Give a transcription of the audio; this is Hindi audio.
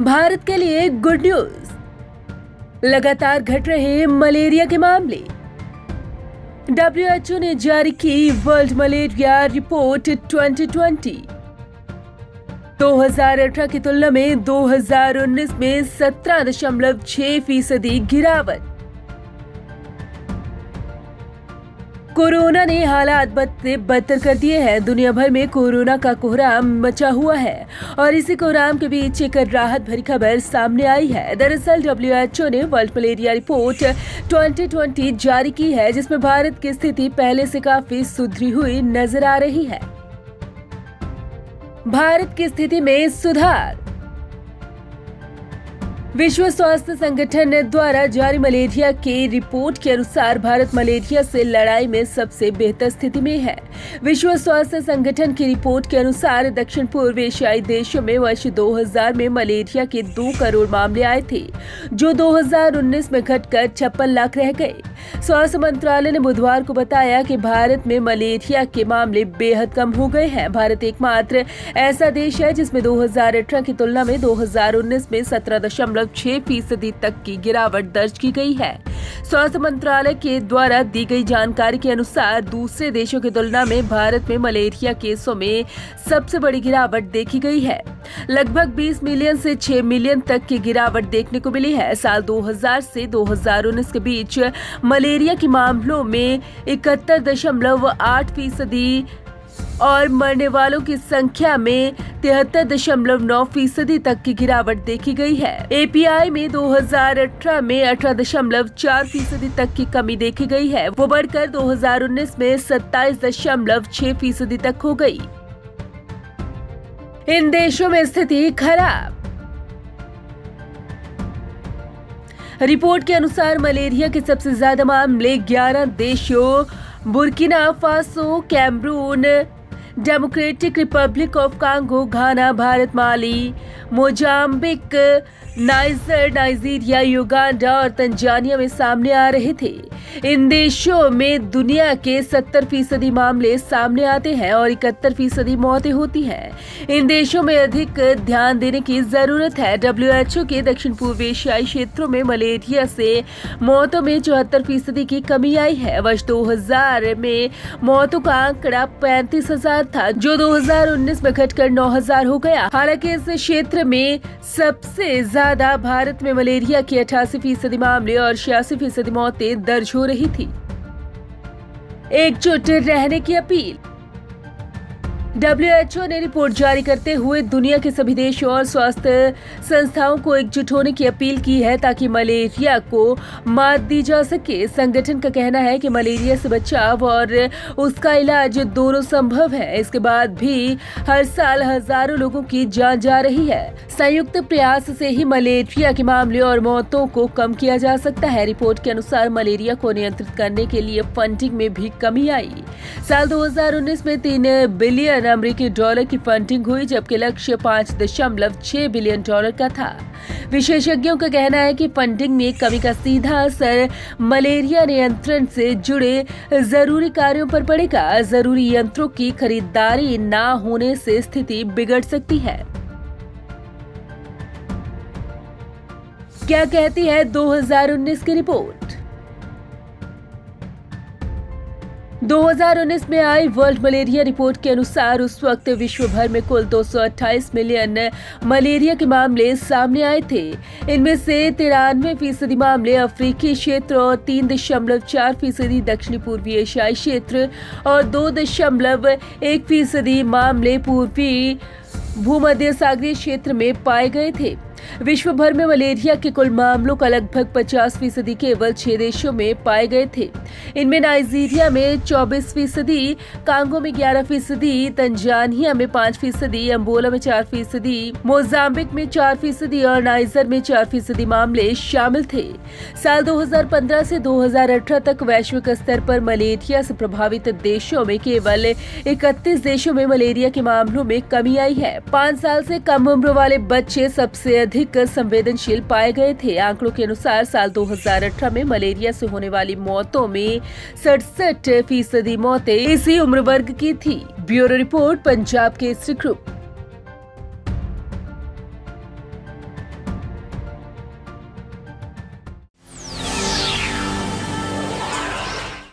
भारत के लिए गुड न्यूज, लगातार घट रहे मलेरिया के मामले। WHO ने जारी की वर्ल्ड मलेरिया रिपोर्ट 2020। 2018 की तुलना में 2019 में 17.6% गिरावट। कोरोना ने हालात बदतर कर दिए हैं। दुनिया भर में कोरोना का कोहराम मचा हुआ है और इसी कोहराम के बीच एक राहत भरी खबर सामने आई है। दरअसल WHO ने वर्ल्ड मलेरिया रिपोर्ट 2020 जारी की है, जिसमें भारत की स्थिति पहले से काफी सुधरी हुई नजर आ रही है। भारत की स्थिति में सुधार। विश्व स्वास्थ्य संगठन द्वारा जारी मलेरिया के रिपोर्ट के अनुसार भारत मलेरिया से लड़ाई में सबसे बेहतर स्थिति में है। विश्व स्वास्थ्य संगठन की रिपोर्ट के अनुसार दक्षिण पूर्व एशियाई देशों में वर्ष 2000 में मलेरिया के 2 करोड़ मामले आए थे, जो 2019 में घटकर 56 लाख रह गए। स्वास्थ्य मंत्रालय ने बुधवार को बताया कि भारत में मलेरिया के मामले बेहद कम हो गए हैं। भारत एकमात्र ऐसा देश है जिसमें 2018 की तुलना में 2019 में 17.6% तक की गिरावट दर्ज की गई है। स्वास्थ्य मंत्रालय के द्वारा दी गई जानकारी के अनुसार दूसरे देशों की तुलना में भारत में मलेरिया केसों में सबसे बड़ी गिरावट देखी गई है। लगभग 20 मिलियन से 6 मिलियन तक की गिरावट देखने को मिली है। साल 2000 से 2019 के बीच मलेरिया के मामलों में 71.8% और मरने वालों की संख्या में 73.9% तक की गिरावट देखी गई है। API में 2018 में 18.4% तक की कमी देखी गई है। वो बढ़कर 2019 में 27.6% तक हो गई। इन देशों में स्थिति खराब। रिपोर्ट के अनुसार मलेरिया के सबसे ज्यादा मामले 11 देशों Burkina Faso, Cameroon, Democratic Republic of Congo, Ghana, Bharat, Mali, Mozambique, Niger, Nigeria, Uganda और तंजानिया में सामने आ रहे थे। इन देशों में दुनिया के 70% मामले सामने आते हैं और 71% मौतें होती हैं। इन देशों में अधिक ध्यान देने की जरूरत है। WHO के दक्षिण पूर्व एशियाई क्षेत्रों में मलेरिया से मौतों में 74% की कमी आई है। वर्ष 2000 में मौतों का आंकड़ा 35,000 था, जो 2019 में घटकर 9,000 हो गया। हालांकि इस क्षेत्र में सबसे ज्यादा भारत में मलेरिया के 88% मामले और 86% मौतें दर्ज हो रही थी। एकजुट रहने की अपील। WHO ने रिपोर्ट जारी करते हुए दुनिया के सभी देशों और स्वास्थ्य संस्थाओं को एकजुट होने की अपील की है ताकि मलेरिया को मात दी जा सके। संगठन का कहना है कि मलेरिया से बचाव और उसका इलाज दोनों संभव है। इसके बाद भी हर साल हजारों लोगों की जान जा रही है। संयुक्त प्रयास से ही मलेरिया के मामले और मौतों को कम किया जा सकता है। रिपोर्ट के अनुसार मलेरिया को नियंत्रित करने के लिए फंडिंग में भी कमी आई। साल 2019 में 3 बिलियन अमेरिकी डॉलर की फंडिंग हुई, जबकि लक्ष्य 5.6 बिलियन डॉलर का था। विशेषज्ञों का कहना है कि फंडिंग में कमी का सीधा असर मलेरिया नियंत्रण से जुड़े जरूरी कार्यों पर पड़ेगा। जरूरी यंत्रों की खरीदारी न होने से स्थिति बिगड़ सकती है। क्या कहती है 2019 की रिपोर्ट? 2019 में आई वर्ल्ड मलेरिया रिपोर्ट के अनुसार उस वक्त विश्व भर में कुल 228 मिलियन मलेरिया के मामले सामने आए थे। इनमें से 93% मामले अफ्रीकी क्षेत्र और 3.4% दक्षिणी पूर्वी एशियाई क्षेत्र और 2.1% मामले पूर्वी भूमध्य सागरीय क्षेत्र में पाए गए थे। विश्व भर में मलेरिया के कुल मामलों का लगभग 50% केवल 6 देशों में पाए गए थे। इनमें नाइजीरिया में 24%, कांगो में 11%, तंजानिया में 5%, अंगोला में 4%, मोजाम्बिक में 4% और नाइजर में 4% मामले शामिल थे। साल 2015 से 2018 तक वैश्विक स्तर पर मलेरिया से प्रभावित देशों में केवल 31 देशों में मलेरिया के मामलों में कमी आई है। 5 साल से कम उम्र वाले बच्चे सबसे अधिक संवेदनशील पाए गए थे। आंकड़ों के अनुसार साल 2018 में मलेरिया से होने वाली मौतों में 67% मौतें इसी उम्र वर्ग की थी। Bureau report, Punjab Kesari group.